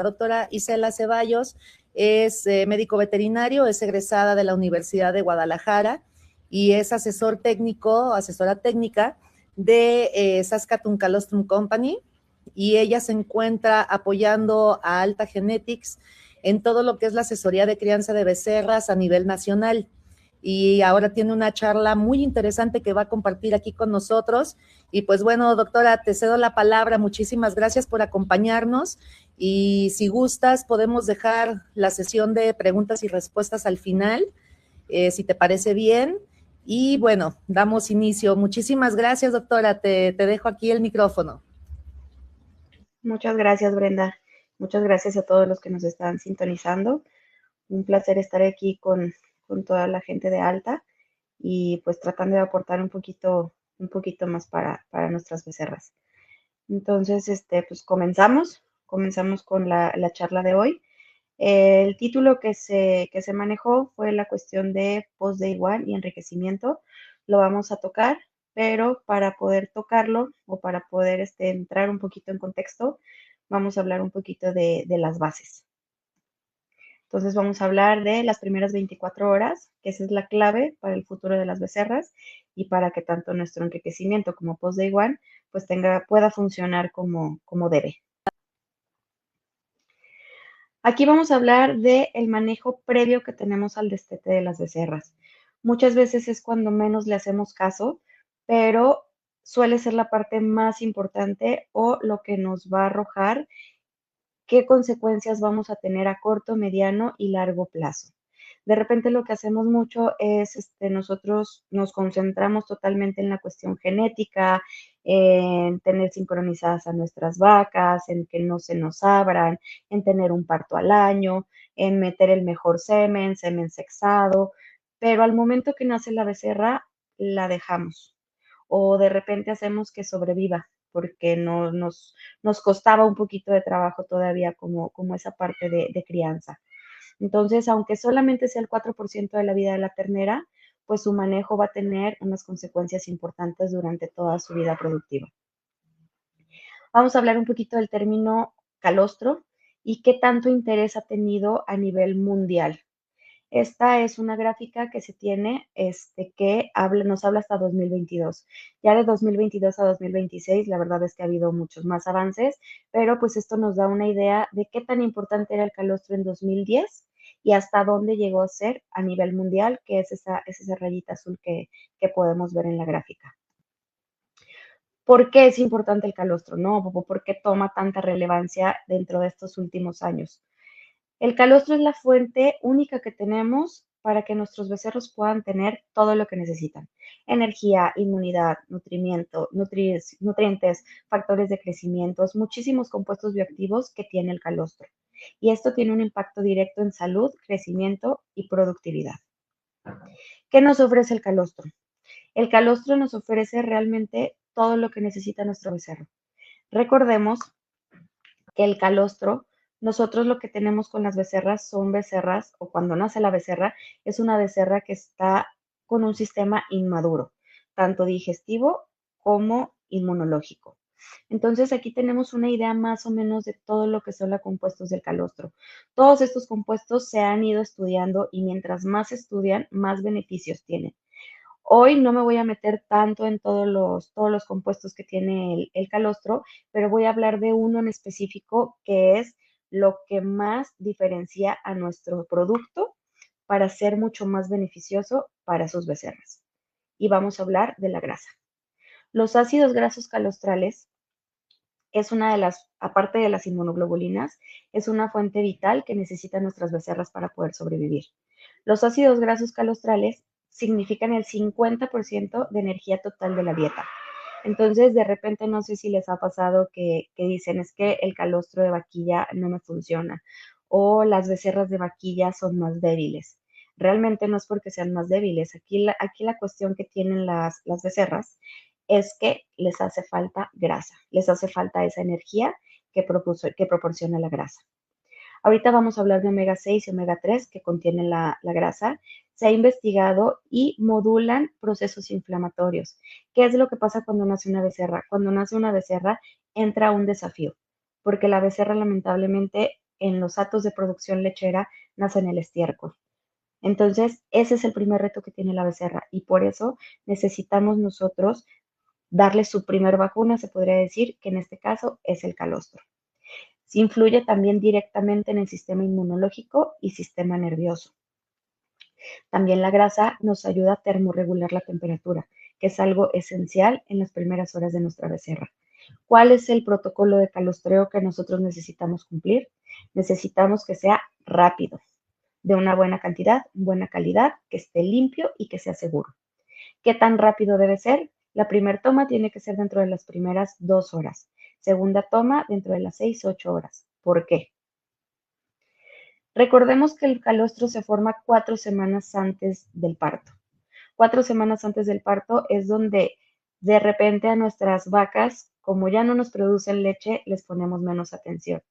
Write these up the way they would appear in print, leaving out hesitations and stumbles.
La doctora Isela Ceballos es médico veterinario, es egresada de la Universidad de Guadalajara y es asesora técnica de Saskatoon Calostrum Company, y ella se encuentra apoyando a Alta Genetics en todo lo que es la asesoría de crianza de becerras a nivel nacional. Y ahora tiene una charla muy interesante que va a compartir aquí con nosotros. Y pues bueno, doctora, te cedo la palabra. Muchísimas gracias por acompañarnos. Y si gustas, podemos dejar la sesión de preguntas y respuestas al final, si te parece bien. Y bueno, damos inicio. Muchísimas gracias, doctora. Te dejo aquí el micrófono. Muchas gracias, Brenda. Muchas gracias a todos los que nos están sintonizando. Un placer estar aquí con toda la gente de Alta y pues tratando de aportar un poquito más para nuestras becerras. Entonces, pues comenzamos con la charla de hoy. El título que se manejó fue la cuestión de post-day one y enriquecimiento. Lo vamos a tocar, pero para poder tocarlo o para poder entrar un poquito en contexto, vamos a hablar un poquito de las bases. Entonces vamos a hablar de las primeras 24 horas, que esa es la clave para el futuro de las becerras y para que tanto nuestro enriquecimiento como post-day one pues pueda funcionar como debe. Aquí vamos a hablar del manejo previo que tenemos al destete de las becerras. Muchas veces es cuando menos le hacemos caso, pero suele ser la parte más importante o lo que nos va a arrojar qué consecuencias vamos a tener a corto, mediano y largo plazo. De repente lo que hacemos mucho es, nosotros nos concentramos totalmente en la cuestión genética, en tener sincronizadas a nuestras vacas, en que no se nos abran, en tener un parto al año, en meter el mejor semen sexado, pero al momento que nace la becerra, la dejamos. O de repente hacemos que sobreviva, porque nos costaba un poquito de trabajo todavía como esa parte de crianza. Entonces, aunque solamente sea el 4% de la vida de la ternera, pues su manejo va a tener unas consecuencias importantes durante toda su vida productiva. Vamos a hablar un poquito del término calostro y qué tanto interés ha tenido a nivel mundial. Esta es una gráfica que se tiene, que nos habla hasta 2022. Ya de 2022 a 2026, la verdad es que ha habido muchos más avances, pero pues esto nos da una idea de qué tan importante era el calostro en 2010 y hasta dónde llegó a ser a nivel mundial, que es esa rayita azul que podemos ver en la gráfica. ¿Por qué es importante el calostro? ¿No? ¿Por qué toma tanta relevancia dentro de estos últimos años? El calostro es la fuente única que tenemos para que nuestros becerros puedan tener todo lo que necesitan. Energía, inmunidad, nutrientes, factores de crecimiento, muchísimos compuestos bioactivos que tiene el calostro. Y esto tiene un impacto directo en salud, crecimiento y productividad. ¿Qué nos ofrece el calostro? El calostro nos ofrece realmente todo lo que necesita nuestro becerro. Recordemos que el calostro, nosotros lo que tenemos con las becerras son becerras, o cuando nace la becerra, es una becerra que está con un sistema inmaduro, tanto digestivo como inmunológico. Entonces aquí tenemos una idea más o menos de todo lo que son los compuestos del calostro. Todos estos compuestos se han ido estudiando y mientras más estudian, más beneficios tienen. Hoy no me voy a meter tanto en todos los compuestos que tiene el calostro, pero voy a hablar de uno en específico que es lo que más diferencia a nuestro producto para ser mucho más beneficioso para sus becerras. Y vamos a hablar de la grasa. Los ácidos grasos calostrales es una de las, aparte de las inmunoglobulinas, es una fuente vital que necesitan nuestras becerras para poder sobrevivir. Los ácidos grasos calostrales significan el 50% de energía total de la dieta. Entonces, de repente, no sé si les ha pasado que dicen, es que el calostro de vaquilla no me funciona o las becerras de vaquilla son más débiles. Realmente no es porque sean más débiles. Aquí la cuestión que tienen las becerras es que les hace falta grasa, les hace falta esa energía que proporciona la grasa. Ahorita vamos a hablar de omega 6 y omega 3 que contienen la grasa. Se ha investigado y modulan procesos inflamatorios. ¿Qué es lo que pasa cuando nace una becerra? Cuando nace una becerra entra un desafío, porque la becerra lamentablemente en los hatos de producción lechera nacen el estiércol. Entonces, ese es el primer reto que tiene la becerra y por eso necesitamos nosotros darle su primer vacuna, se podría decir que en este caso es el calostro. Se influye también directamente en el sistema inmunológico y sistema nervioso. También la grasa nos ayuda a termorregular la temperatura, que es algo esencial en las primeras horas de nuestra becerra. ¿Cuál es el protocolo de calostreo que nosotros necesitamos cumplir? Necesitamos que sea rápido, de una buena cantidad, buena calidad, que esté limpio y que sea seguro. ¿Qué tan rápido debe ser? La primera toma tiene que ser dentro de las primeras 2 horas. Segunda toma dentro de las 6, 8 horas. ¿Por qué? Recordemos que el calostro se forma 4 semanas antes del parto. 4 semanas antes del parto es donde de repente a nuestras vacas, como ya no nos producen leche, les ponemos menos atención.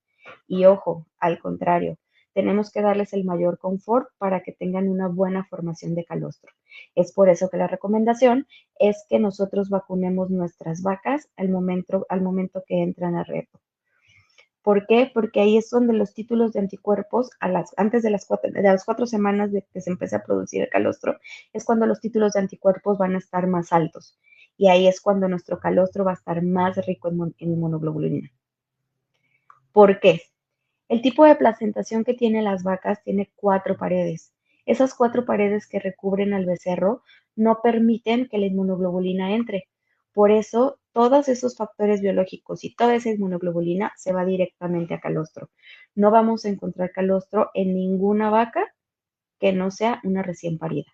Y ojo, al contrario, tenemos que darles el mayor confort para que tengan una buena formación de calostro. Es por eso que la recomendación es que nosotros vacunemos nuestras vacas al momento que entran a reto. ¿Por qué? Porque ahí es donde los títulos de anticuerpos, antes de las 4 semanas de que se empiece a producir el calostro, es cuando los títulos de anticuerpos van a estar más altos. Y ahí es cuando nuestro calostro va a estar más rico en inmunoglobulina. ¿Por qué? El tipo de placentación que tienen las vacas tiene 4 paredes. Esas 4 paredes que recubren al becerro no permiten que la inmunoglobulina entre. Por eso, todos esos factores biológicos y toda esa inmunoglobulina se va directamente a calostro. No vamos a encontrar calostro en ninguna vaca que no sea una recién parida.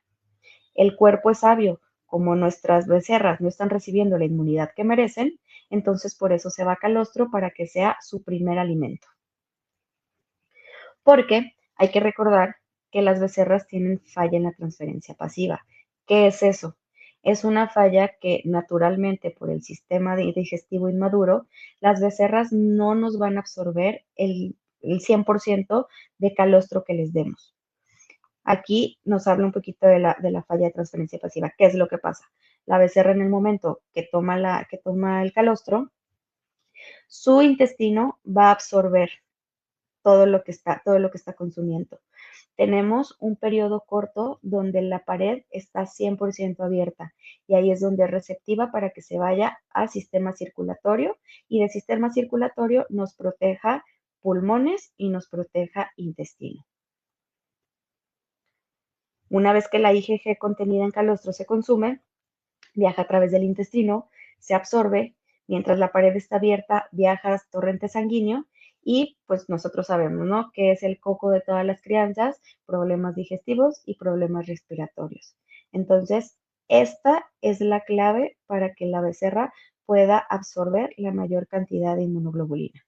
El cuerpo es sabio, como nuestras becerras no están recibiendo la inmunidad que merecen, entonces por eso se va a calostro para que sea su primer alimento. Porque hay que recordar que las becerras tienen falla en la transferencia pasiva. ¿Qué es eso? Es una falla que naturalmente por el sistema digestivo inmaduro, las becerras no nos van a absorber el 100% de calostro que les demos. Aquí nos habla un poquito de la falla de transferencia pasiva. ¿Qué es lo que pasa? La becerra en el momento que toma el calostro, su intestino va a absorber todo lo que está consumiendo. Tenemos un periodo corto donde la pared está 100% abierta y ahí es donde es receptiva para que se vaya al sistema circulatorio y del sistema circulatorio nos proteja pulmones y nos proteja intestino. Una vez que la IgG contenida en calostro se consume, viaja a través del intestino, se absorbe, mientras la pared está abierta, viaja a torrente sanguíneo y pues nosotros sabemos, ¿no? Que es el coco de todas las crianzas, problemas digestivos y problemas respiratorios. Entonces, esta es la clave para que la becerra pueda absorber la mayor cantidad de inmunoglobulina.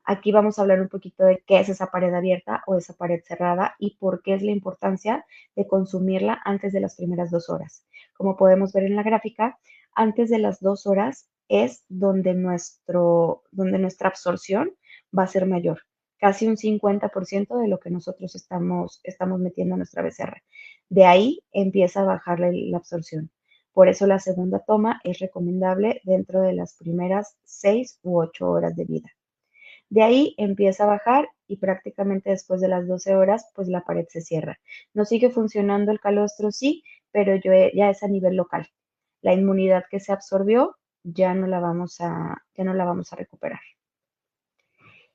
Aquí vamos a hablar un poquito de qué es esa pared abierta o esa pared cerrada y por qué es la importancia de consumirla antes de las primeras 2 horas. Como podemos ver en la gráfica, antes de las 2 horas es donde nuestra absorción va a ser mayor, casi un 50% de lo que nosotros estamos metiendo a nuestra becerra. De ahí empieza a bajar la absorción. Por eso la segunda toma es recomendable dentro de las primeras 6 u 8 horas de vida. De ahí empieza a bajar y prácticamente después de las 12 horas, pues la pared se cierra. No sigue funcionando el calostro, sí, pero ya es a nivel local. La inmunidad que se absorbió ya no la vamos a recuperar.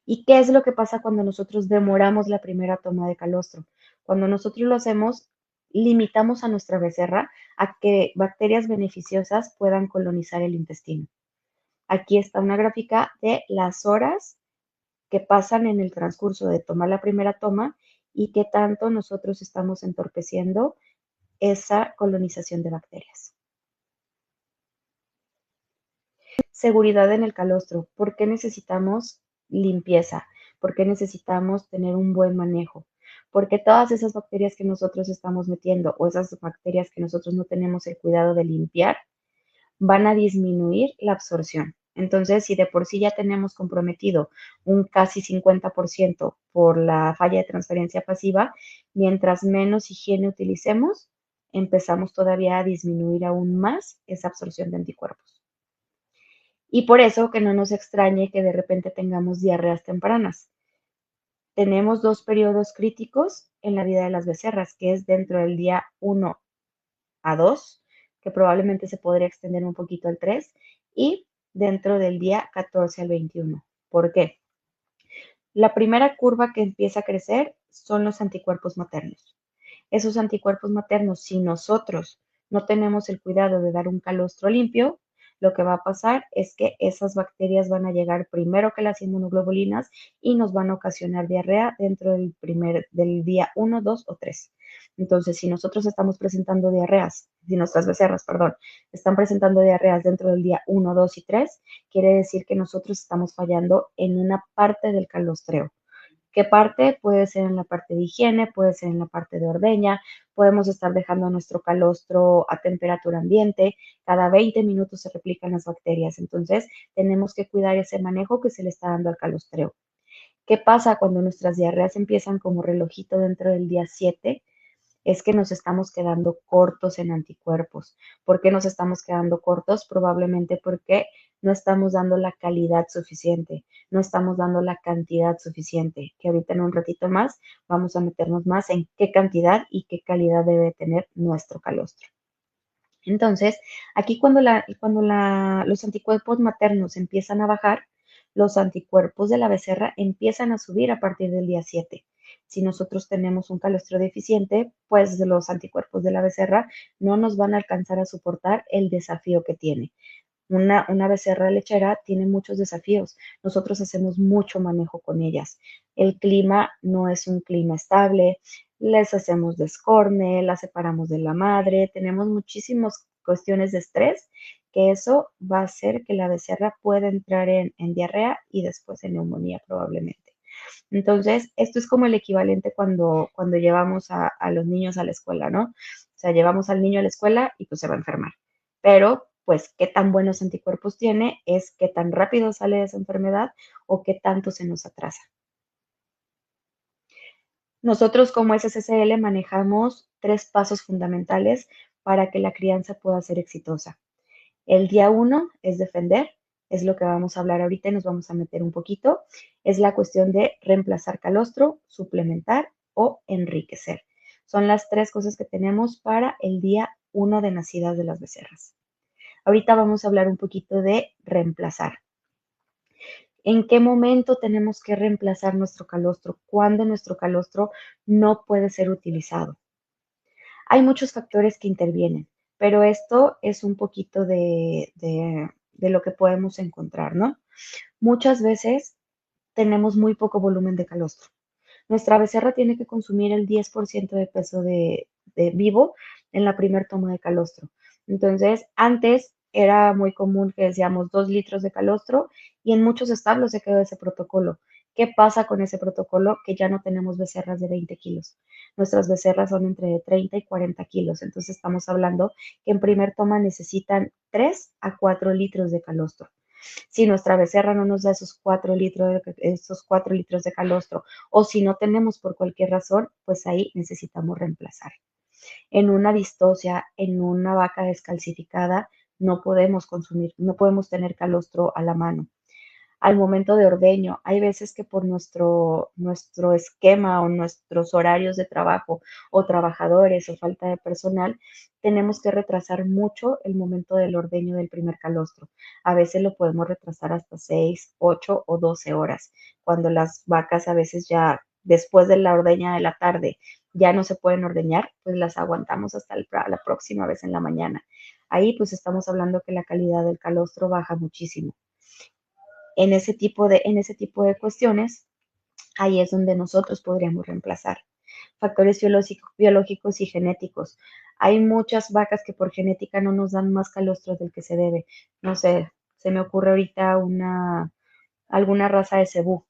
¿Y qué es lo que pasa cuando nosotros demoramos la primera toma de calostro? Cuando nosotros lo hacemos, limitamos a nuestra becerra a que bacterias beneficiosas puedan colonizar el intestino. Aquí está una gráfica de las horas que pasan en el transcurso de tomar la primera toma y qué tanto nosotros estamos entorpeciendo esa colonización de bacterias. Seguridad en el calostro. ¿Por qué necesitamos limpieza? ¿Por qué necesitamos tener un buen manejo? Porque todas esas bacterias que nosotros estamos metiendo o esas bacterias que nosotros no tenemos el cuidado de limpiar van a disminuir la absorción. Entonces, si de por sí ya tenemos comprometido un casi 50% por la falla de transferencia pasiva, mientras menos higiene utilicemos, empezamos todavía a disminuir aún más esa absorción de anticuerpos. Y por eso que no nos extrañe que de repente tengamos diarreas tempranas. Tenemos dos periodos críticos en la vida de las becerras, que es dentro del día 1 a 2, que probablemente se podría extender un poquito al 3, y dentro del día 14 al 21. ¿Por qué? La primera curva que empieza a crecer son los anticuerpos maternos. Esos anticuerpos maternos, si nosotros no tenemos el cuidado de dar un calostro limpio, lo que va a pasar es que esas bacterias van a llegar primero que las inmunoglobulinas y nos van a ocasionar diarrea dentro del día 1, 2 o 3. Entonces, si nosotros estamos presentando diarreas, si nuestras becerras, perdón, están presentando diarreas dentro del día 1, 2 y 3, quiere decir que nosotros estamos fallando en una parte del calostreo. ¿Qué parte? Puede ser en la parte de higiene, puede ser en la parte de ordeña, podemos estar dejando nuestro calostro a temperatura ambiente, cada 20 minutos se replican las bacterias, entonces tenemos que cuidar ese manejo que se le está dando al calostreo. ¿Qué pasa cuando nuestras diarreas empiezan como relojito dentro del día 7? Es que nos estamos quedando cortos en anticuerpos. ¿Por qué nos estamos quedando cortos? Probablemente porque no estamos dando la calidad suficiente, no estamos dando la cantidad suficiente, que ahorita en un ratito más vamos a meternos más en qué cantidad y qué calidad debe tener nuestro calostro. Entonces, aquí los anticuerpos maternos empiezan a bajar, los anticuerpos de la becerra empiezan a subir a partir del día 7. Si nosotros tenemos un calostro deficiente, pues los anticuerpos de la becerra no nos van a alcanzar a soportar el desafío que tiene. Una becerra lechera tiene muchos desafíos. Nosotros hacemos mucho manejo con ellas. El clima no es un clima estable. Les hacemos descorne, las separamos de la madre. Tenemos muchísimas cuestiones de estrés que eso va a hacer que la becerra pueda entrar en diarrea y después en neumonía probablemente. Entonces, esto es como el equivalente cuando llevamos a los niños a la escuela, ¿no? O sea, llevamos al niño a la escuela y pues se va a enfermar. Pero, pues, qué tan buenos anticuerpos tiene es qué tan rápido sale de esa enfermedad o qué tanto se nos atrasa. Nosotros como SSCL manejamos 3 pasos fundamentales para que la crianza pueda ser exitosa. El día 1 es defender, es lo que vamos a hablar ahorita y nos vamos a meter un poquito. Es la cuestión de reemplazar calostro, suplementar o enriquecer. Son las 3 cosas que tenemos para el día 1 de nacidas de las becerras. Ahorita vamos a hablar un poquito de reemplazar. ¿En qué momento tenemos que reemplazar nuestro calostro? ¿Cuándo nuestro calostro no puede ser utilizado? Hay muchos factores que intervienen, pero esto es un poquito de lo que podemos encontrar, ¿no? Muchas veces tenemos muy poco volumen de calostro. Nuestra becerra tiene que consumir el 10% de peso de vivo en la primer toma de calostro. Entonces, antes era muy común que decíamos 2 litros de calostro y en muchos establos se quedó ese protocolo. ¿Qué pasa con ese protocolo? Que ya no tenemos becerras de 20 kilos. Nuestras becerras son entre 30 y 40 kilos. Entonces, estamos hablando que en primer toma necesitan 3 a 4 litros de calostro. Si nuestra becerra no nos da esos 4 litros de calostro o si no tenemos por cualquier razón, pues ahí necesitamos reemplazar. En una distosia, en una vaca descalcificada, no podemos consumir, no podemos tener calostro a la mano. Al momento de ordeño, hay veces que por nuestro esquema o nuestros horarios de trabajo o trabajadores o falta de personal, tenemos que retrasar mucho el momento del ordeño del primer calostro. A veces lo podemos retrasar hasta 6, 8 o 12 horas, cuando las vacas a veces ya después de la ordeña de la tarde ya no se pueden ordeñar, pues las aguantamos hasta la próxima vez en la mañana. Ahí pues estamos hablando que la calidad del calostro baja muchísimo. En ese tipo de cuestiones, ahí es donde nosotros podríamos reemplazar. Factores biológicos y genéticos. Hay muchas vacas que por genética no nos dan más calostro del que se debe. No sé, se me ocurre ahorita alguna raza de cebú.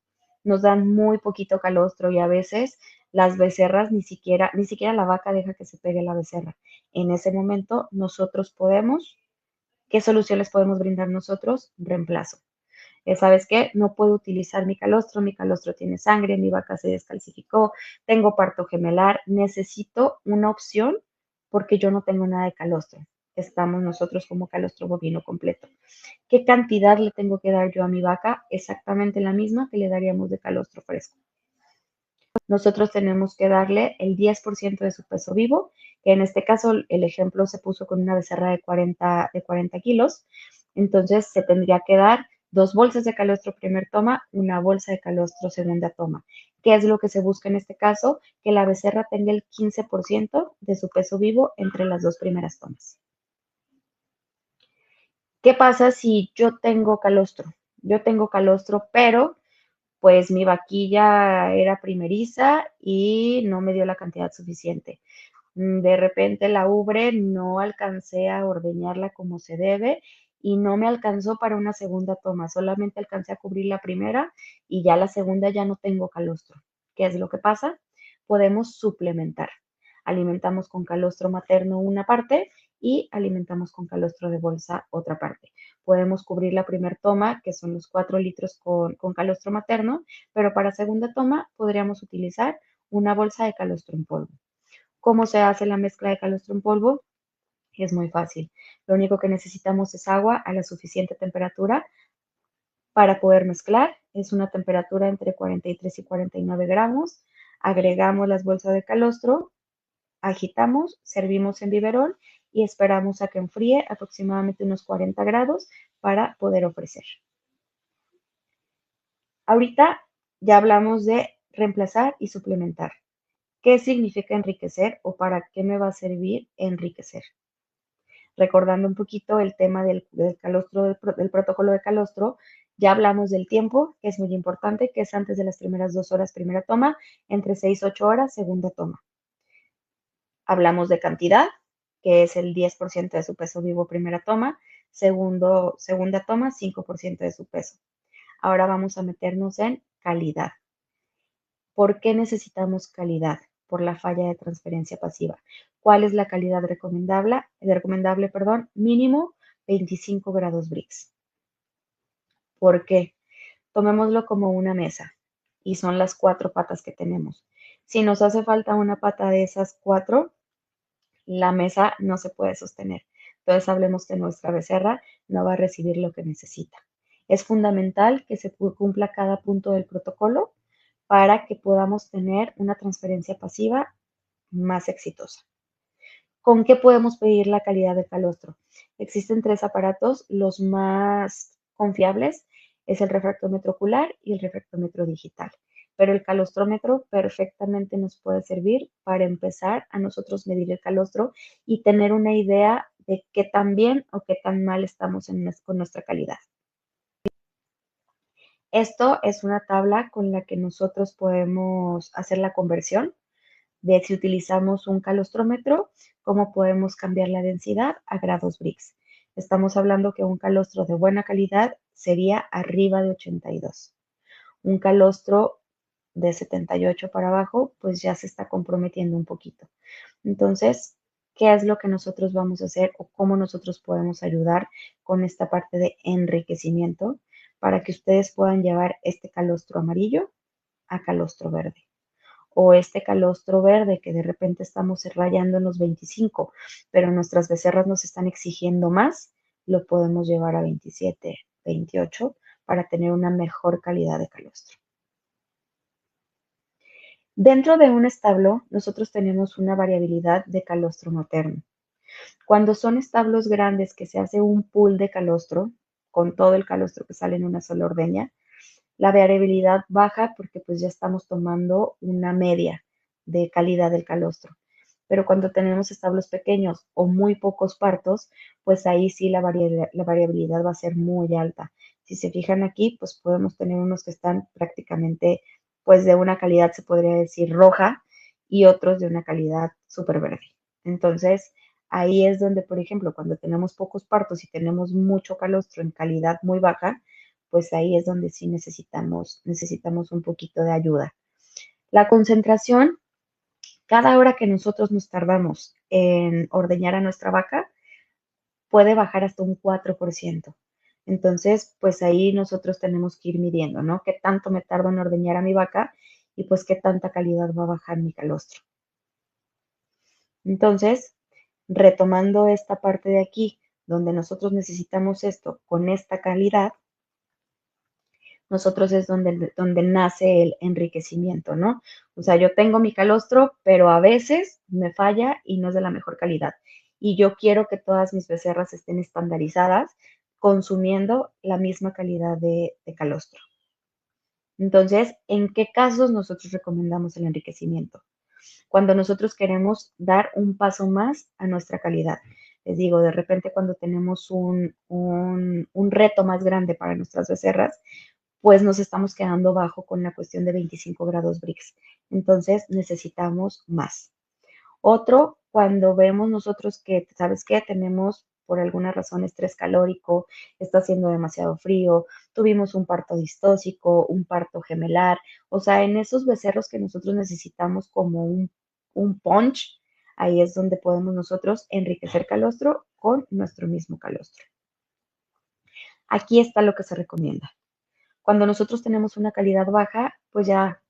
Nos dan muy poquito calostro y a veces las becerras ni siquiera la vaca deja que se pegue la becerra. En ese momento nosotros ¿qué solución les podemos brindar nosotros? Reemplazo. ¿Sabes qué? No puedo utilizar mi calostro tiene sangre, mi vaca se descalcificó, tengo parto gemelar, necesito una opción porque yo no tengo nada de calostro. Estamos nosotros como calostro bovino completo. ¿Qué cantidad le tengo que dar yo a mi vaca? Exactamente la misma que le daríamos de calostro fresco. nosotros tenemos que darle el 10% de su peso vivo, que en este caso el ejemplo se puso con una becerra de 40 kilos, entonces se tendría que dar 2 bolsas de calostro primer toma, una bolsa de calostro segunda toma. ¿Qué es lo que se busca en este caso? Que la becerra tenga el 15% de su peso vivo entre las 2 primeras tomas. ¿Qué pasa si yo tengo calostro? Yo tengo calostro, pero pues mi vaquilla era primeriza y no me dio la cantidad suficiente. De repente la ubre no alcancé a ordeñarla como se debe y no me alcanzó para una segunda toma, solamente alcancé a cubrir la primera y ya la segunda ya no tengo calostro. ¿Qué es lo que pasa? Podemos suplementar. Alimentamos con calostro materno una parte y alimentamos con calostro de bolsa otra parte. Podemos cubrir la primera toma, que son los 4 litros con calostro materno, pero para segunda toma podríamos utilizar una bolsa de calostro en polvo. ¿Cómo se hace la mezcla de calostro en polvo? Es muy fácil. Lo único que necesitamos es agua a la suficiente temperatura para poder mezclar. Es una temperatura entre 43 y 49 gramos. Agregamos las bolsas de calostro, agitamos, servimos en biberón y esperamos a que enfríe aproximadamente unos 40 grados para poder ofrecer. Ahorita ya hablamos de reemplazar y suplementar. ¿Qué significa enriquecer o para qué me va a servir enriquecer? Recordando un poquito el tema del calostro, del protocolo de calostro, ya hablamos del tiempo, que es muy importante, que es antes de las primeras 2 horas primera toma, entre 6 y 8 horas segunda toma. Hablamos de cantidad, que es el 10% de su peso vivo primera toma, segunda toma 5% de su peso. Ahora vamos a meternos en calidad. ¿Por qué necesitamos calidad? Por la falla de transferencia pasiva. ¿Cuál es la calidad recomendable? Mínimo 25 grados Brix. ¿Por qué? Tomémoslo como una mesa y son las 4 patas que tenemos. Si nos hace falta una pata de esas 4, la mesa no se puede sostener. Entonces hablemos que nuestra becerra no va a recibir lo que necesita. Es fundamental que se cumpla cada punto del protocolo para que podamos tener una transferencia pasiva más exitosa. ¿Con qué podemos pedir la calidad de calostro? Existen 3 aparatos, los más confiables es el refractómetro ocular y el refractómetro digital, pero el calostrómetro perfectamente nos puede servir para empezar a nosotros medir el calostro y tener una idea de qué tan bien o qué tan mal estamos con nuestra calidad. Esto es una tabla con la que nosotros podemos hacer la conversión de si utilizamos un calostrómetro, cómo podemos cambiar la densidad a grados Brix. Estamos hablando que un calostro de buena calidad sería arriba de 82. Un calostro de 78 para abajo, pues ya se está comprometiendo un poquito. Entonces, ¿qué es lo que nosotros vamos a hacer o cómo nosotros podemos ayudar con esta parte de enriquecimiento para que ustedes puedan llevar este calostro amarillo a calostro verde? O este calostro verde que de repente estamos rayando en los 25, pero nuestras becerras nos están exigiendo más, lo podemos llevar a 27, 28 para tener una mejor calidad de calostro. Dentro de un establo, nosotros tenemos una variabilidad de calostro materno. Cuando son establos grandes que se hace un pool de calostro, con todo el calostro que sale en una sola ordeña, la variabilidad baja porque pues ya estamos tomando una media de calidad del calostro. Pero cuando tenemos establos pequeños o muy pocos partos, pues ahí sí la variabilidad va a ser muy alta. Si se fijan aquí, pues podemos tener unos que están prácticamente pues de una calidad, se podría decir, roja y otros de una calidad súper verde. Entonces, ahí es donde, por ejemplo, cuando tenemos pocos partos y tenemos mucho calostro en calidad muy baja, pues ahí es donde sí necesitamos un poquito de ayuda. La concentración, cada hora que nosotros nos tardamos en ordeñar a nuestra vaca, puede bajar hasta un 4%. Entonces, pues ahí nosotros tenemos que ir midiendo, ¿no? ¿Qué tanto me tardo en ordeñar a mi vaca? Y pues qué tanta calidad va a bajar mi calostro. Entonces, retomando esta parte de aquí, donde nosotros necesitamos esto con esta calidad, nosotros es donde nace el enriquecimiento, ¿no? O sea, yo tengo mi calostro, pero a veces me falla y no es de la mejor calidad. Y yo quiero que todas mis becerras estén estandarizadas consumiendo la misma calidad de calostro. Entonces, ¿en qué casos nosotros recomendamos el enriquecimiento? Cuando nosotros queremos dar un paso más a nuestra calidad. Les digo, de repente cuando tenemos un reto más grande para nuestras becerras, pues nos estamos quedando bajo con la cuestión de 25 grados Brix. Entonces necesitamos más. Otro, cuando vemos nosotros que, ¿sabes qué? Tenemos por alguna razón estrés calórico, está haciendo demasiado frío, tuvimos un parto distóxico, un parto gemelar, o sea, en esos becerros que nosotros necesitamos como un punch, ahí es donde podemos nosotros enriquecer calostro con nuestro mismo calostro. Aquí está lo que se recomienda. Cuando nosotros tenemos una calidad baja, pues ya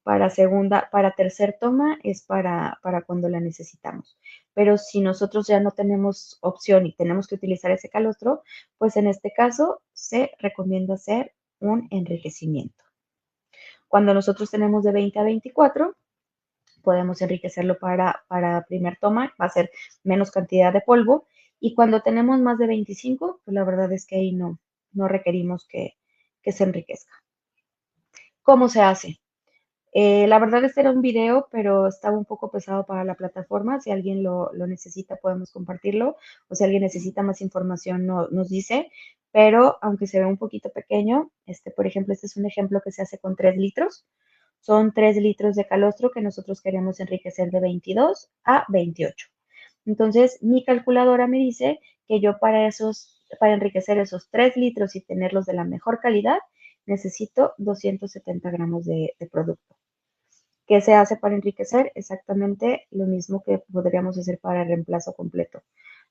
para tercer toma es para cuando la necesitamos. Pero si nosotros ya no tenemos opción y tenemos que utilizar ese calostro, pues en este caso se recomienda hacer un enriquecimiento. Cuando nosotros tenemos de 20 a 24, podemos enriquecerlo para primer toma, va a ser menos cantidad de polvo. Y cuando tenemos más de 25, pues la verdad es que ahí no requerimos que se enriquezca. ¿Cómo se hace? La verdad este era un video, pero estaba un poco pesado para la plataforma. Si alguien lo necesita, podemos compartirlo. O si alguien necesita más información, nos dice. Pero aunque se ve un poquito pequeño, por ejemplo, este es un ejemplo que se hace con 3 litros. Son 3 litros de calostro que nosotros queremos enriquecer de 22 a 28. Entonces, mi calculadora me dice que yo para enriquecer esos 3 litros y tenerlos de la mejor calidad, necesito 270 gramos de producto. ¿Qué se hace para enriquecer? Exactamente lo mismo que podríamos hacer para el reemplazo completo.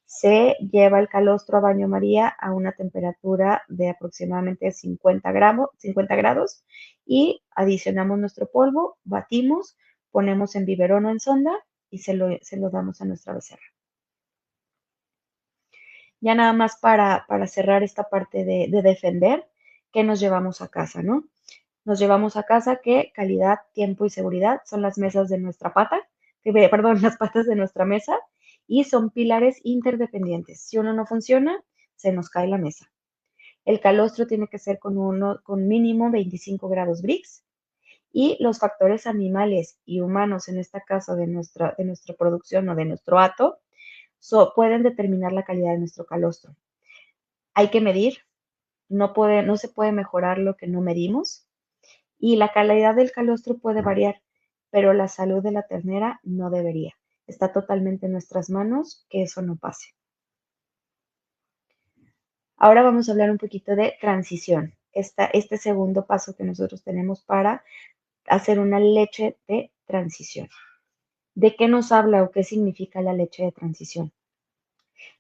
Se lleva el calostro a baño María a una temperatura de aproximadamente 50 grados y adicionamos nuestro polvo, batimos, ponemos en biberón o en sonda y se lo damos a nuestra becerra. Ya nada más para cerrar esta parte de defender, ¿qué nos llevamos a casa, no? Nos llevamos a casa que calidad, tiempo y seguridad son las mesas de nuestra pata, perdón, las patas de nuestra mesa y son pilares interdependientes. Si uno no funciona, se nos cae la mesa. El calostro tiene que ser con mínimo 25 grados Brix y los factores animales y humanos, en este caso de nuestra producción o de nuestro hato, pueden determinar la calidad de nuestro calostro. Hay que medir, no se puede mejorar lo que no medimos. Y la calidad del calostro puede variar, pero la salud de la ternera no debería. Está totalmente en nuestras manos que eso no pase. Ahora vamos a hablar un poquito de transición. Este segundo paso que nosotros tenemos para hacer una leche de transición. ¿De qué nos habla o qué significa la leche de transición?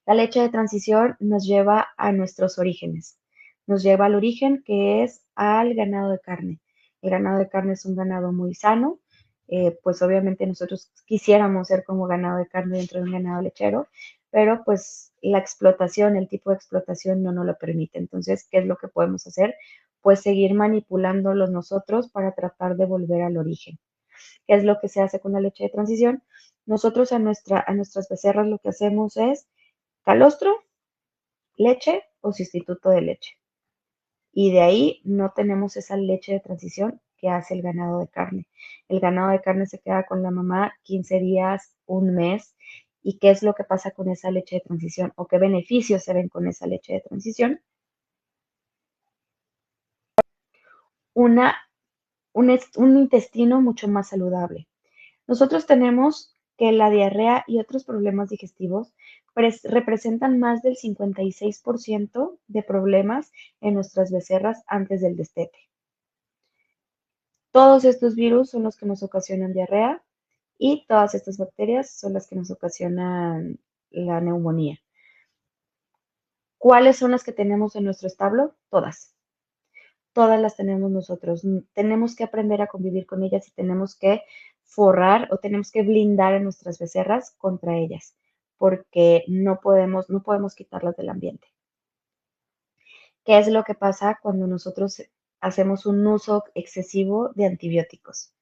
La leche de transición nos lleva a nuestros orígenes. Nos lleva al origen que es al ganado de carne. El ganado de carne es un ganado muy sano, pues obviamente nosotros quisiéramos ser como ganado de carne dentro de un ganado lechero, pero pues la explotación, el tipo de explotación no nos lo permite. Entonces, ¿qué es lo que podemos hacer? Pues seguir manipulándolos nosotros para tratar de volver al origen. ¿Qué es lo que se hace con la leche de transición? Nosotros a nuestras becerras lo que hacemos es calostro, leche o sustituto de leche. Y de ahí no tenemos esa leche de transición que hace el ganado de carne. El ganado de carne se queda con la mamá 15 días, un mes. ¿Y qué es lo que pasa con esa leche de transición? ¿O qué beneficios se ven con esa leche de transición? Una, un intestino mucho más saludable. Nosotros tenemos que la diarrea y otros problemas digestivos representan más del 56% de problemas en nuestras becerras antes del destete. Todos estos virus son los que nos ocasionan diarrea y todas estas bacterias son las que nos ocasionan la neumonía. ¿Cuáles son las que tenemos en nuestro establo? Todas. Todas las tenemos nosotros. Tenemos que aprender a convivir con ellas y tenemos que forrar o tenemos que blindar a nuestras becerras contra ellas, porque no podemos quitarlas del ambiente. ¿Qué es lo que pasa cuando nosotros hacemos un uso excesivo de antibióticos.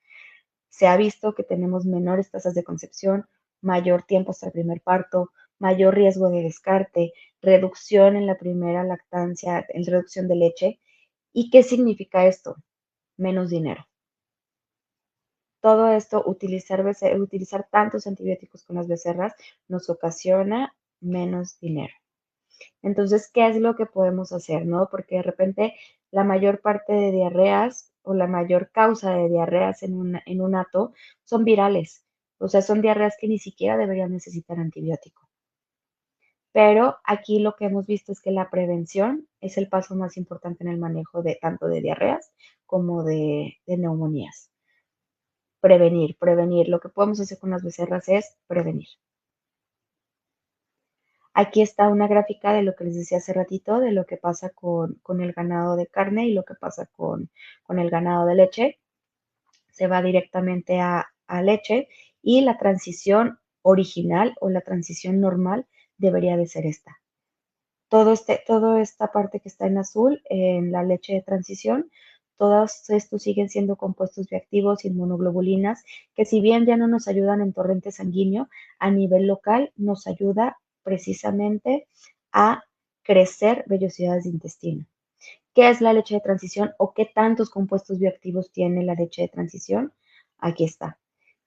Se ha visto que tenemos menores tasas de concepción, mayor tiempo hasta el primer parto, mayor riesgo de descarte, reducción en la primera lactancia, en reducción de leche. ¿Y qué significa esto? Menos dinero. Todo esto, utilizar tantos antibióticos con las becerras nos ocasiona menos dinero. Entonces, ¿qué es lo que podemos hacer, no? Porque de repente la mayor parte de diarreas o la mayor causa de diarreas en un hato son virales. O sea, son diarreas que ni siquiera deberían necesitar antibiótico. Pero aquí lo que hemos visto es que la prevención es el paso más importante en el manejo de tanto de diarreas como de neumonías. Prevenir, prevenir. Lo que podemos hacer con las becerras es prevenir. Aquí está una gráfica de lo que les decía hace ratito, de lo que pasa con el ganado de carne y lo que pasa con el ganado de leche. Se va directamente a leche y la transición original o la transición normal debería de ser esta. Toda esta parte que está en azul, en la leche de transición, todos estos siguen siendo compuestos bioactivos, inmunoglobulinas, que si bien ya no nos ayudan en torrente sanguíneo, a nivel local nos ayuda precisamente a crecer vellosidades de intestino. ¿Qué es la leche de transición o qué tantos compuestos bioactivos tiene la leche de transición? Aquí está.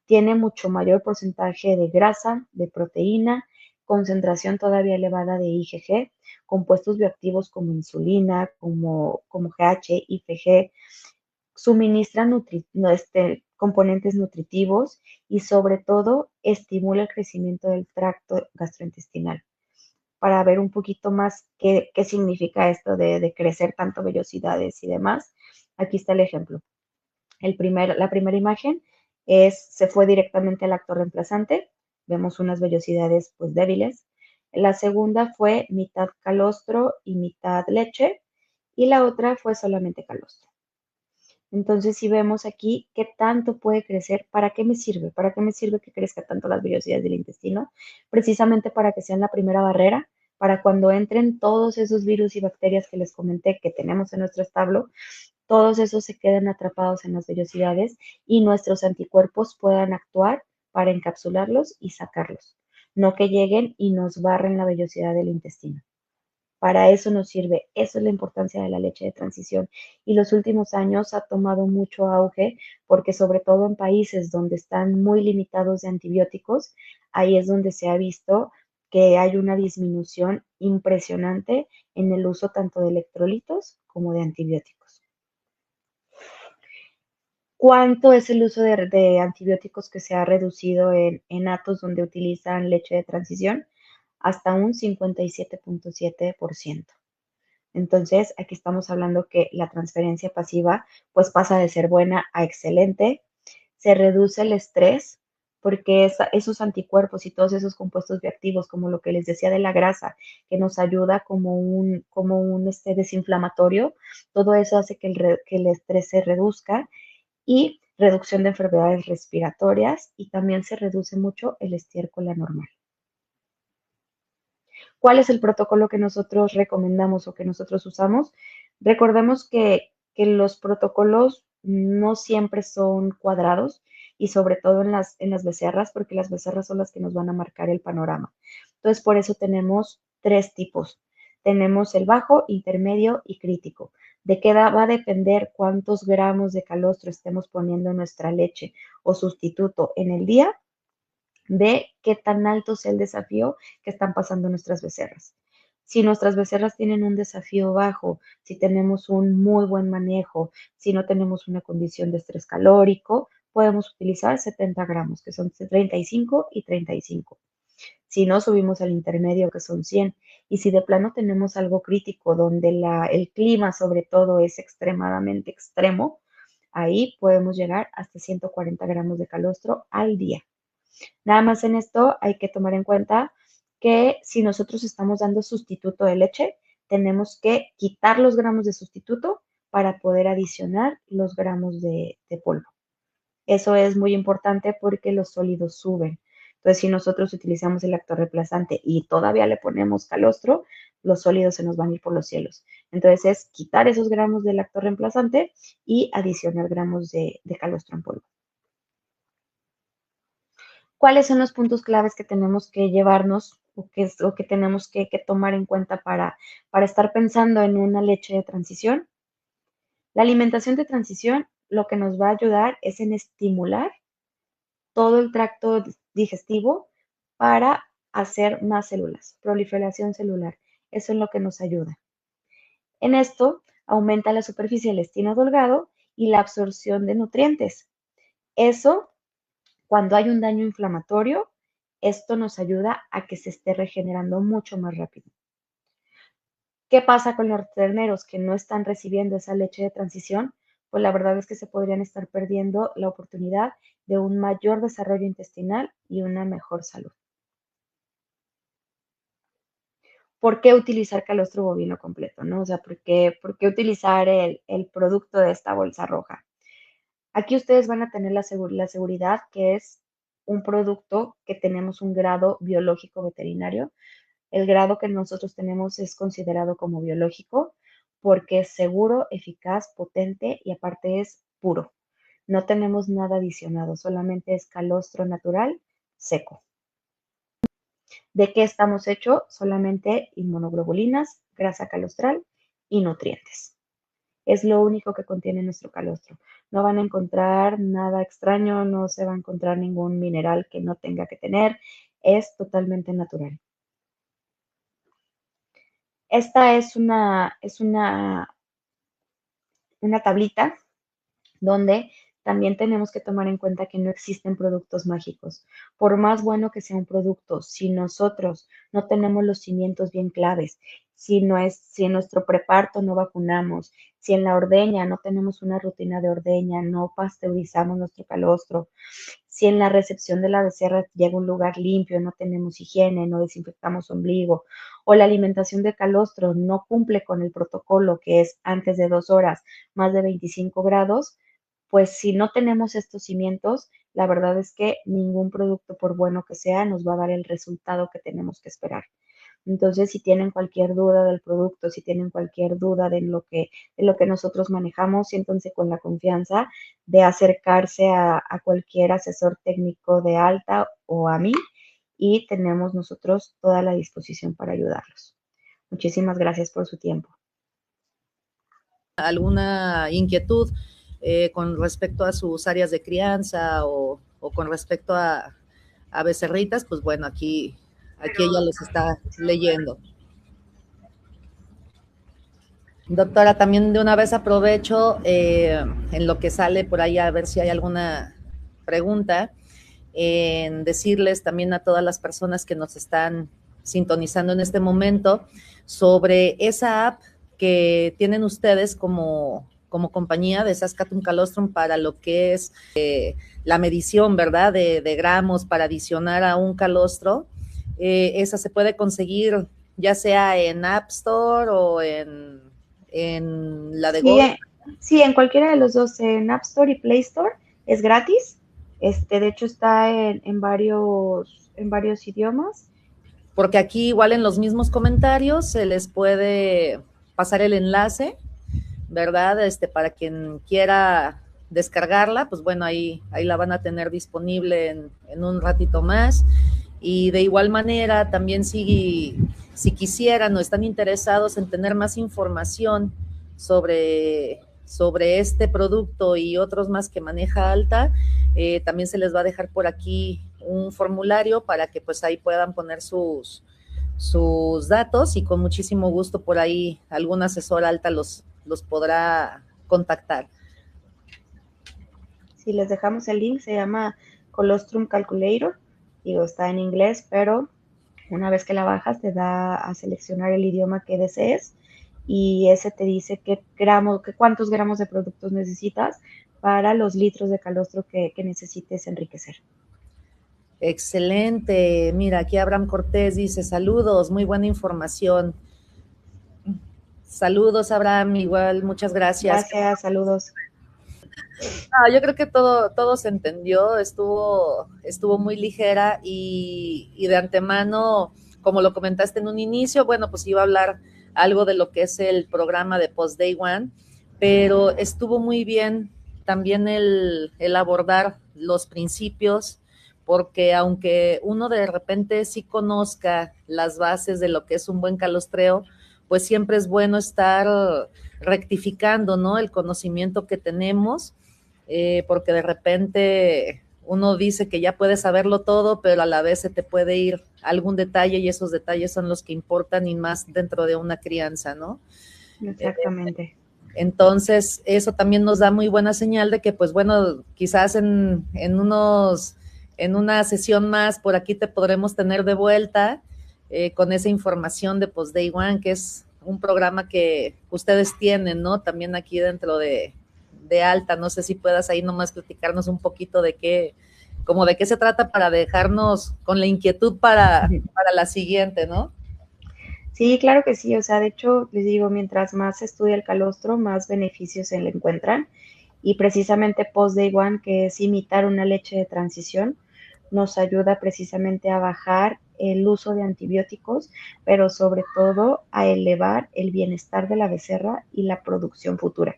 Tiene mucho mayor porcentaje de grasa, de proteína, concentración todavía elevada de IgG, compuestos bioactivos como insulina, como GH, IgG, suministran componentes nutritivos y sobre todo estimula el crecimiento del tracto gastrointestinal. Para ver un poquito más qué significa esto de crecer tanto vellosidades y demás, aquí está el ejemplo. La primera imagen se fue directamente al acto reemplazante, vemos unas vellosidades pues débiles. La segunda fue mitad calostro y mitad leche, y la otra fue solamente calostro. Entonces, si vemos aquí qué tanto puede crecer, ¿para qué me sirve? ¿Para qué me sirve que crezca tanto las vellosidades del intestino? Precisamente para que sean la primera barrera, para cuando entren todos esos virus y bacterias que les comenté que tenemos en nuestro establo, todos esos se queden atrapados en las vellosidades y nuestros anticuerpos puedan actuar para encapsularlos y sacarlos, no que lleguen y nos barren la vellosidad del intestino. Para eso nos sirve, eso es la importancia de la leche de transición. Y los últimos años ha tomado mucho auge porque sobre todo en países donde están muy limitados de antibióticos, ahí es donde se ha visto que hay una disminución impresionante en el uso tanto de electrolitos como de antibióticos. ¿Cuánto es el uso de antibióticos que se ha reducido en hatos donde utilizan leche de transición? Hasta un 57.7%. Entonces, aquí estamos hablando que la transferencia pasiva pues pasa de ser buena a excelente, se reduce el estrés porque esos anticuerpos y todos esos compuestos bioactivos, como lo que les decía de la grasa, que nos ayuda como un desinflamatorio, todo eso hace que el estrés se reduzca y reducción de enfermedades respiratorias y también se reduce mucho el estiércol anormal. ¿Cuál es el protocolo que nosotros recomendamos o que nosotros usamos? Recordemos que los protocolos no siempre son cuadrados y sobre todo en las becerras, porque las becerras son las que nos van a marcar el panorama. Entonces, por eso tenemos 3 tipos. Tenemos el bajo, intermedio y crítico. ¿De qué va a depender cuántos gramos de calostro estemos poniendo en nuestra leche o sustituto en el día? De qué tan alto sea el desafío que están pasando nuestras becerras. Si nuestras becerras tienen un desafío bajo, si tenemos un muy buen manejo, si no tenemos una condición de estrés calórico, podemos utilizar 70 gramos, que son 35 y 35. Si no, subimos al intermedio, que son 100. Y si de plano tenemos algo crítico, donde el clima sobre todo es extremadamente extremo, ahí podemos llegar hasta 140 gramos de calostro al día. Nada más en esto hay que tomar en cuenta que si nosotros estamos dando sustituto de leche, tenemos que quitar los gramos de sustituto para poder adicionar los gramos de polvo. Eso es muy importante porque los sólidos suben. Entonces, si nosotros utilizamos el lactorreemplazante y todavía le ponemos calostro, los sólidos se nos van a ir por los cielos. Entonces, es quitar esos gramos de lactorreemplazante y adicionar gramos de calostro en polvo. ¿Cuáles son los puntos claves que tenemos que llevarnos o que tenemos que tomar en cuenta para estar pensando en una leche de transición? La alimentación de transición lo que nos va a ayudar es en estimular todo el tracto digestivo para hacer más células, proliferación celular. Eso es lo que nos ayuda. En esto aumenta la superficie del intestino delgado y la absorción de nutrientes. Eso, cuando hay un daño inflamatorio, esto nos ayuda a que se esté regenerando mucho más rápido. ¿Qué pasa con los terneros que no están recibiendo esa leche de transición? Pues la verdad es que se podrían estar perdiendo la oportunidad de un mayor desarrollo intestinal y una mejor salud. ¿Por qué utilizar calostro bovino completo? ¿No? O sea, ¿por qué utilizar el producto de esta bolsa roja? Aquí ustedes van a tener la seguridad que es un producto que tenemos un grado biológico veterinario. El grado que nosotros tenemos es considerado como biológico porque es seguro, eficaz, potente y aparte es puro. No tenemos nada adicionado, solamente es calostro natural seco. ¿De qué estamos hechos? Solamente inmunoglobulinas, grasa calostral y nutrientes. Es lo único que contiene nuestro calostro. No van a encontrar nada extraño, no se va a encontrar ningún mineral que no tenga que tener. Es totalmente natural. Esta es una tablita donde también tenemos que tomar en cuenta que no existen productos mágicos. Por más bueno que sea un producto, si nosotros no tenemos los cimientos bien claves, si en nuestro preparto no vacunamos, si en la ordeña no tenemos una rutina de ordeña, no pasteurizamos nuestro calostro, si en la recepción de la becerra llega a un lugar limpio, no tenemos higiene, no desinfectamos ombligo, o la alimentación de calostro no cumple con el protocolo que es antes de 2 horas, más de 25 grados, pues si no tenemos estos cimientos, la verdad es que ningún producto, por bueno que sea, nos va a dar el resultado que tenemos que esperar. Entonces, si tienen cualquier duda del producto, si tienen cualquier duda de lo que nosotros manejamos, siéntanse con la confianza de acercarse a cualquier asesor técnico de Alta o a mí y tenemos nosotros toda la disposición para ayudarlos. Muchísimas gracias por su tiempo. ¿Alguna inquietud con respecto a sus áreas de crianza o con respecto a becerritas? Pues bueno, aquí ella los está leyendo. Doctora, también de una vez aprovecho en lo que sale por ahí a ver si hay alguna pregunta, en decirles también a todas las personas que nos están sintonizando en este momento sobre esa app que tienen ustedes como compañía de Saskatoon Calostrum para lo que es la medición, ¿verdad? De gramos para adicionar a un calostro. Esa se puede conseguir ya sea en App Store o en la de Google. Sí, en cualquiera de los dos, en App Store y Play Store, es gratis. De hecho, está en varios idiomas. Porque aquí igual en los mismos comentarios se les puede pasar el enlace, ¿verdad? Para quien quiera descargarla, pues bueno, ahí la van a tener disponible en un ratito más. Y de igual manera, también si quisieran o están interesados en tener más información sobre este producto y otros más que maneja Alta, también se les va a dejar por aquí un formulario para que pues ahí puedan poner sus datos y con muchísimo gusto por ahí algún asesor Alta los podrá contactar. Si les dejamos el link, se llama Colostrum Calculator, está en inglés, pero una vez que la bajas te da a seleccionar el idioma que desees y ese te dice cuántos gramos de productos necesitas para los litros de calostro que necesites enriquecer. Excelente. Mira, aquí Abraham Cortés dice, saludos, muy buena información. Saludos, Abraham, igual, muchas gracias. Gracias, saludos. No, yo creo que todo se entendió, estuvo muy ligera y de antemano, como lo comentaste en un inicio, bueno, pues iba a hablar algo de lo que es el programa de Post Day One, pero estuvo muy bien también el abordar los principios, porque aunque uno de repente sí conozca las bases de lo que es un buen calostreo, pues siempre es bueno estar rectificando, ¿no? El conocimiento que tenemos, porque de repente uno dice que ya puede saberlo todo, pero a la vez se te puede ir algún detalle y esos detalles son los que importan y más dentro de una crianza, ¿no? Exactamente. Entonces, eso también nos da muy buena señal de que, pues bueno, quizás en una sesión más por aquí te podremos tener de vuelta con esa información de Post Day One, que es un programa que ustedes tienen, ¿no? También aquí dentro de Alta. No sé si puedas ahí nomás platicarnos un poquito de qué se trata para dejarnos con la inquietud para la siguiente, ¿no? Sí, claro que sí. O sea, de hecho, les digo, mientras más se estudia el calostro, más beneficios se le encuentran. Y precisamente Post Day One, que es imitar una leche de transición, nos ayuda precisamente a bajar el uso de antibióticos, pero sobre todo a elevar el bienestar de la becerra y la producción futura.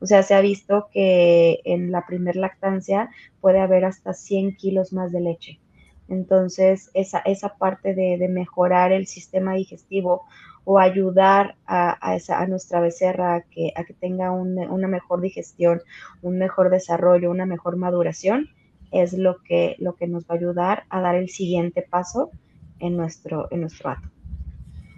O sea, se ha visto que en la primer lactancia puede haber hasta 100 kilos más de leche. Entonces, esa parte de mejorar el sistema digestivo o ayudar a nuestra becerra a que tenga una mejor digestión, un mejor desarrollo, una mejor maduración, es lo que nos va a ayudar a dar el siguiente paso en nuestro acto.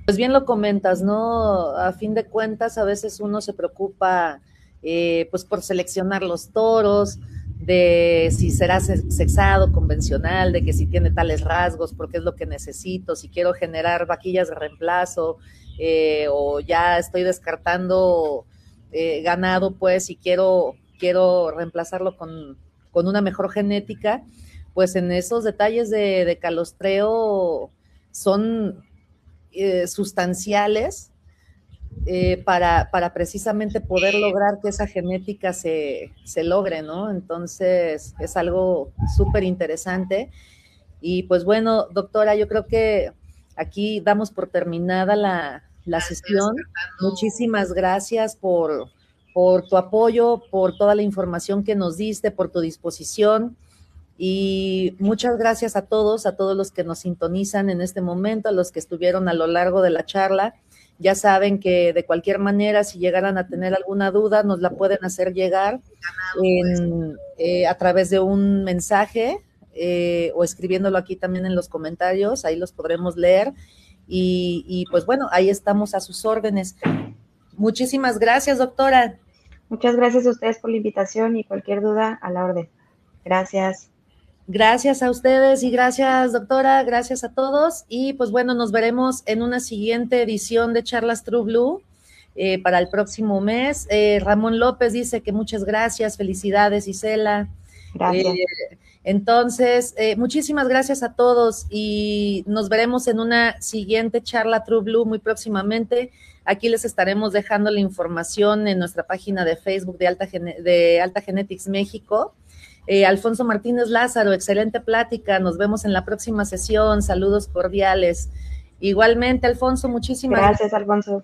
Pues bien lo comentas, ¿no? A fin de cuentas, a veces uno se preocupa pues por seleccionar los toros, de si será sexado, convencional, de que si tiene tales rasgos, porque es lo que necesito, si quiero generar vaquillas de reemplazo, o ya estoy descartando ganado, pues, y quiero reemplazarlo con una mejor genética, pues en esos detalles de calostreo son sustanciales para precisamente poder lograr que esa genética se logre, ¿no? Entonces es algo súper interesante. Y pues bueno, doctora, yo creo que aquí damos por terminada la sesión. Muchísimas gracias por tu apoyo, por toda la información que nos diste, por tu disposición. Y muchas gracias a todos los que nos sintonizan en este momento, a los que estuvieron a lo largo de la charla. Ya saben que de cualquier manera, si llegaran a tener alguna duda, nos la pueden hacer llegar a través de un mensaje o escribiéndolo aquí también en los comentarios, ahí los podremos leer. Y pues bueno, ahí estamos a sus órdenes. Muchísimas gracias, doctora. Muchas gracias a ustedes por la invitación y cualquier duda a la orden. Gracias. Gracias a ustedes y gracias, doctora, gracias a todos. Y pues bueno, nos veremos en una siguiente edición de Charlas True Blue para el próximo mes. Ramón López dice que muchas gracias, felicidades, Isela. Gracias. Entonces, muchísimas gracias a todos y nos veremos en una siguiente charla True Blue muy próximamente. Aquí les estaremos dejando la información en nuestra página de Facebook de Alta Genetics México. Alfonso Martínez Lázaro, excelente plática. Nos vemos en la próxima sesión. Saludos cordiales. Igualmente, Alfonso, muchísimas gracias. Alfonso.